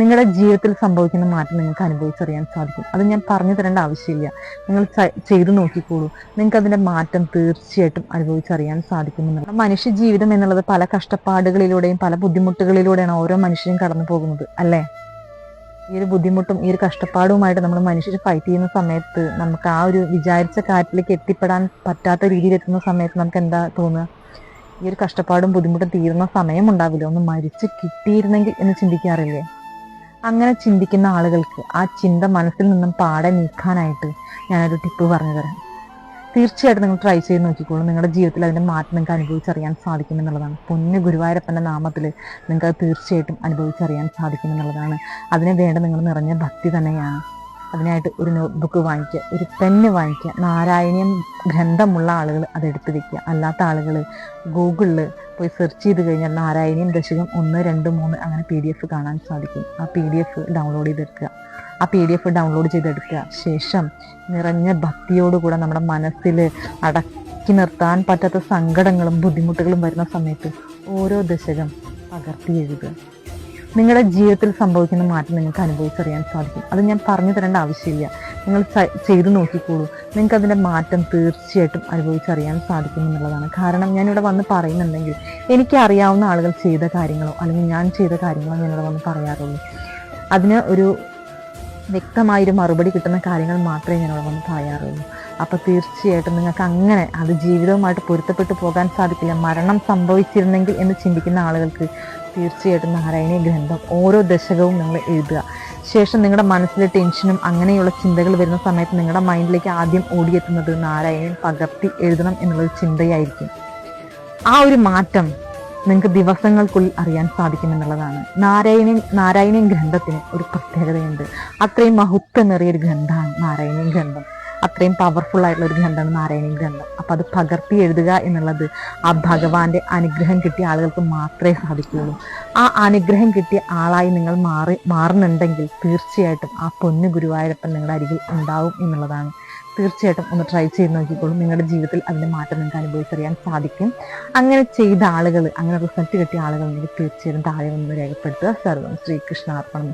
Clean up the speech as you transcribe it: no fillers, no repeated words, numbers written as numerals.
നിങ്ങളുടെ ജീവിതത്തിൽ സംഭവിക്കുന്ന മാറ്റം നിങ്ങൾക്ക് അനുഭവിച്ചറിയാൻ സാധിക്കും. അത് ഞാൻ പറഞ്ഞു തരേണ്ട ആവശ്യമില്ല. നിങ്ങൾ ചെയ്തു നോക്കിക്കോളൂ. നിങ്ങൾക്ക് അതിന്റെ മാറ്റം തീർച്ചയായിട്ടും അനുഭവിച്ചറിയാൻ സാധിക്കുമെന്നുള്ളത്. മനുഷ്യ ജീവിതം എന്നുള്ളത് പല കഷ്ടപ്പാടുകളിലൂടെയും പല ബുദ്ധിമുട്ടുകളിലൂടെയാണ് ഓരോ മനുഷ്യരും കടന്നു പോകുന്നത്, അല്ലേ? ഈ ഒരു ബുദ്ധിമുട്ടും ഈ ഒരു കഷ്ടപ്പാടുമായിട്ട് നമ്മൾ മനുഷ്യർ ഫൈറ്റ് ചെയ്യുന്ന സമയത്ത് നമുക്ക് ആ ഒരു വിചാരിച്ച കാര്യത്തിലേക്ക് എത്തിപ്പെടാൻ പറ്റാത്ത രീതിയിൽ എത്തുന്ന സമയത്ത് നമുക്ക് എന്താ തോന്നുക? ഈ ഒരു കഷ്ടപ്പാടും ബുദ്ധിമുട്ടും തീരുന്ന സമയം ഉണ്ടാവില്ല, ഒന്ന് മരിച്ചു കിട്ടിയിരുന്നെങ്കിൽ എന്ന് ചിന്തിക്കാറില്ലേ? അങ്ങനെ ചിന്തിക്കുന്ന ആളുകൾക്ക് ആ ചിന്ത മനസ്സിൽ നിന്നും പാടെ നീക്കാനായിട്ട് ഞാനൊരു ടിപ്പ് പറഞ്ഞു തരാം. തീർച്ചയായിട്ടും നിങ്ങൾ ട്രൈ ചെയ്ത് നോക്കിക്കോളൂ. നിങ്ങളുടെ ജീവിതത്തിൽ അതിന്റെ മാറ്റം നിങ്ങൾക്ക് അനുഭവിച്ചറിയാൻ സാധിക്കുമെന്നുള്ളതാണ്. പൊന്നു ഗുരുവായൂരപ്പന്റെ നാമത്തിൽ നിങ്ങൾക്ക് അത് തീർച്ചയായിട്ടും അനുഭവിച്ചറിയാൻ സാധിക്കുമെന്നുള്ളതാണ്. അതിന് വേണ്ട നിങ്ങൾ നിറഞ്ഞ ഭക്തി തന്നെയാണ്. അതിനായിട്ട് ഒരു നോട്ട്ബുക്ക് വാങ്ങിക്കുക, ഒരു പെന്ന് വാങ്ങിക്കുക. നാരായണീയം ഗ്രന്ഥമുള്ള ആളുകൾ അതെടുത്ത് വെക്കുക. അല്ലാത്ത ആളുകൾ ഗൂഗിളിൽ പോയി സെർച്ച് ചെയ്ത് കഴിഞ്ഞാൽ നാരായണീയം ദശകം 1, 2, 3 അങ്ങനെ PDF കാണാൻ സാധിക്കും. ആ PDF ഡൗൺലോഡ് ചെയ്തെടുക്കുക. ആ PDF ഡൗൺലോഡ് ചെയ്തെടുക്കുക. ശേഷം നിറഞ്ഞ ഭക്തിയോടുകൂടെ നമ്മുടെ മനസ്സിൽ അടക്കി നിർത്താൻ പറ്റാത്ത സങ്കടങ്ങളും ബുദ്ധിമുട്ടുകളും വരുന്ന സമയത്ത് ഓരോ ദശകം പകർത്തി എഴുതുക. നിങ്ങളുടെ ജീവിതത്തിൽ സംഭവിക്കുന്ന മാറ്റം നിങ്ങൾക്ക് അനുഭവിച്ചറിയാൻ സാധിക്കും. അത് ഞാൻ പറഞ്ഞു തരേണ്ട ആവശ്യമില്ല. നിങ്ങൾ ചെയ്തു നോക്കിക്കോളൂ. നിങ്ങൾക്ക് അതിന്റെ മാറ്റം തീർച്ചയായിട്ടും അനുഭവിച്ചറിയാൻ സാധിക്കുമെന്നുള്ളതാണ്. കാരണം ഞാനിവിടെ വന്ന് പറയുന്നുണ്ടെങ്കിൽ എനിക്ക് അറിയാവുന്ന ആളുകൾ ചെയ്ത കാര്യങ്ങളോ അല്ലെങ്കിൽ ഞാൻ ചെയ്ത കാര്യങ്ങളോ ഞാനിവിടെ വന്ന് പറയാറുള്ളൂ. അതിന് ഒരു വ്യക്തമായൊരു മറുപടി കിട്ടുന്ന കാര്യങ്ങൾ മാത്രമേ ഞാനിവിടെ വന്ന് പറയാറുള്ളൂ. അപ്പോൾ തീർച്ചയായിട്ടും നിങ്ങൾക്ക് അങ്ങനെ അത് ജീവിതവുമായിട്ട് പൊരുത്തപ്പെട്ടു പോകാൻ സാധിക്കില്ല, മരണം സംഭവിച്ചിരുന്നെങ്കിൽ എന്ന് ചിന്തിക്കുന്ന ആളുകൾക്ക് തീർച്ചയായിട്ടും നാരായണീയ ഗ്രന്ഥം ഓരോ ദശകവും നിങ്ങൾ എഴുതുക. ശേഷം നിങ്ങളുടെ മനസ്സിലെ ടെൻഷനും അങ്ങനെയുള്ള ചിന്തകൾ വരുന്ന സമയത്ത് നിങ്ങളുടെ മൈൻഡിലേക്ക് ആദ്യം ഓടിയെത്തുന്നത് നാരായണൻ പകർത്തി എഴുതണം എന്നുള്ളൊരു ചിന്തയായിരിക്കും. ആ ഒരു മാറ്റം നിങ്ങൾക്ക് ദിവസങ്ങൾക്കുള്ളിൽ അറിയാൻ സാധിക്കുമെന്നുള്ളതാണ്. നാരായണീയ ഗ്രന്ഥത്തിന് ഒരു പ്രത്യേകതയുണ്ട്. അത്രയും മഹത്വമേറിയൊരു ഗ്രന്ഥമാണ് നാരായണീയ ഗ്രന്ഥം. അത്രയും പവർഫുൾ ആയിട്ടുള്ള ഒരു ഗ്രന്ഥമാണ് നാരായണീയ ഗ്രന്ഥം. അപ്പം അത് പകർത്തി എഴുതുക എന്നുള്ളത് ആ ഭഗവാന്റെ അനുഗ്രഹം കിട്ടിയ ആളുകൾക്ക് മാത്രമേ സാധിക്കുകയുള്ളൂ. ആ അനുഗ്രഹം കിട്ടിയ ആളായി നിങ്ങൾ മാറുന്നുണ്ടെങ്കിൽ തീർച്ചയായിട്ടും ആ പൊന്നു ഗുരുവായൂരപ്പൻ നിങ്ങളുടെ അരികിൽ ഉണ്ടാവും എന്നുള്ളതാണ്. തീർച്ചയായിട്ടും ഒന്ന് ട്രൈ ചെയ്ത് നോക്കിക്കോളും. നിങ്ങളുടെ ജീവിതത്തിൽ അതിന്റെ മാറ്റം നിങ്ങൾക്ക് അനുഭവിച്ചറിയാൻ സാധിക്കും. അങ്ങനെ ചെയ്ത ആളുകൾ, അങ്ങനെ റിസൾട്ട് കിട്ടിയ ആളുകൾ തീർച്ചയായും താഴെ ഒന്ന് രേഖപ്പെടുത്തുക. സർവം ശ്രീകൃഷ്ണാർപ്പണം.